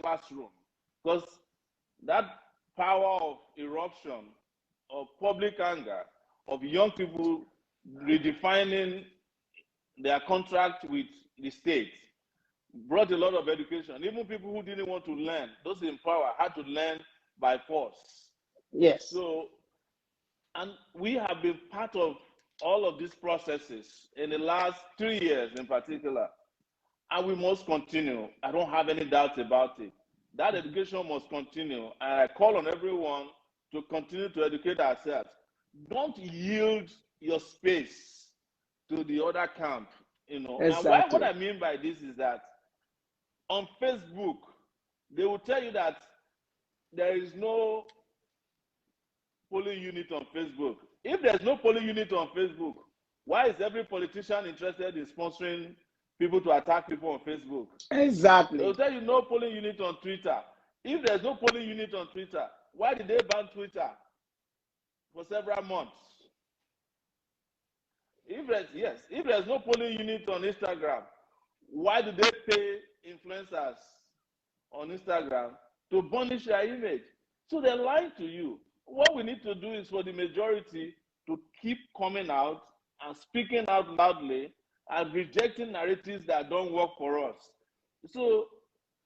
classroom, because that power of eruption, of public anger, of young people redefining their contract with the state brought a lot of education. Even people who didn't want to learn, those in power had to learn by force. Yes. So, and we have been part of all of these processes in the last 3 years in particular, and we must continue. I don't have any doubt about it. That education must continue, and I call on everyone to continue to educate ourselves. Don't yield your space to the other camp, you know. Exactly. And what I mean by this is that on Facebook, they will tell you that there is no polling unit on Facebook. If there's no polling unit on Facebook, why is every politician interested in sponsoring people to attack people on Facebook? Exactly. They'll tell you no polling unit on Twitter. If there's no polling unit on Twitter, why did they ban Twitter for several months? If there's no polling unit on Instagram, why do they pay influencers on Instagram to burnish their image? So they're lying to you. What we need to do is for the majority to keep coming out and speaking out loudly and rejecting narratives that don't work for us. So,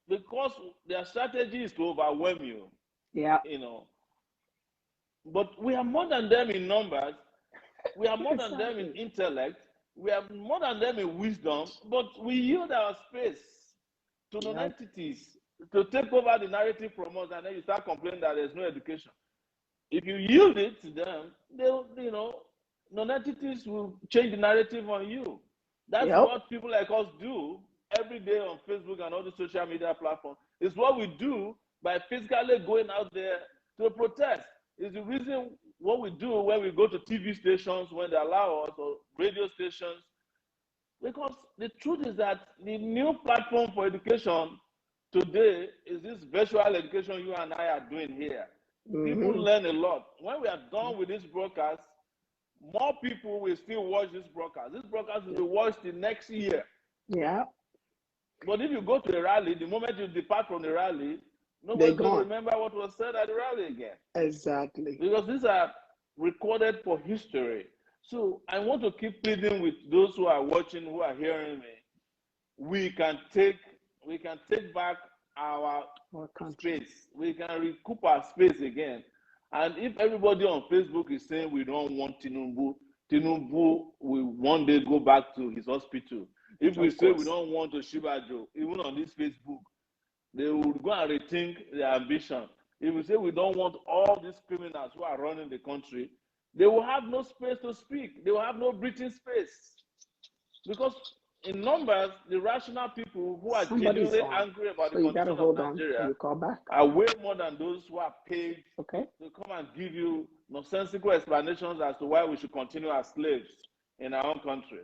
because their strategy is to overwhelm you, you know. But we are more than them in numbers. We are more than them in intellect. We are more than them in wisdom. But we yield our space to non-entities to take over the narrative from us, and then you start complaining that there's no education. If you yield it to them, they'll, you know, non-entities will change the narrative on you. That's what people like us do every day on Facebook and all the social media platforms. It's what we do by physically going out there to protest. It's the reason what we do when we go to TV stations, when they allow us, or radio stations. Because the truth is that the new platform for education today is this virtual education you and I are doing here. People learn a lot. When we are done with this broadcast, more people will still watch this broadcast. This broadcast will be watched the next year. Yeah. But if you go to a rally, the moment you depart from the rally, nobody's going to remember what was said at the rally again. Exactly. Because these are recorded for history. So I want to keep pleading with those who are watching, who are hearing me. We can take back our space. We can recoup our space again. And if everybody on Facebook is saying we don't want Tinubu, Tinubu will one day go back to his hospital. If we say we don't want Oshibajo, even on this Facebook, they will go and rethink their ambition. If we say we don't want all these criminals who are running the country, they will have no space to speak. They will have no breathing space. Because in numbers, the rational people who are genuinely angry about the condition of Nigeria are way more than those who are paid to come and give you nonsensical explanations as to why we should continue as slaves in our own country.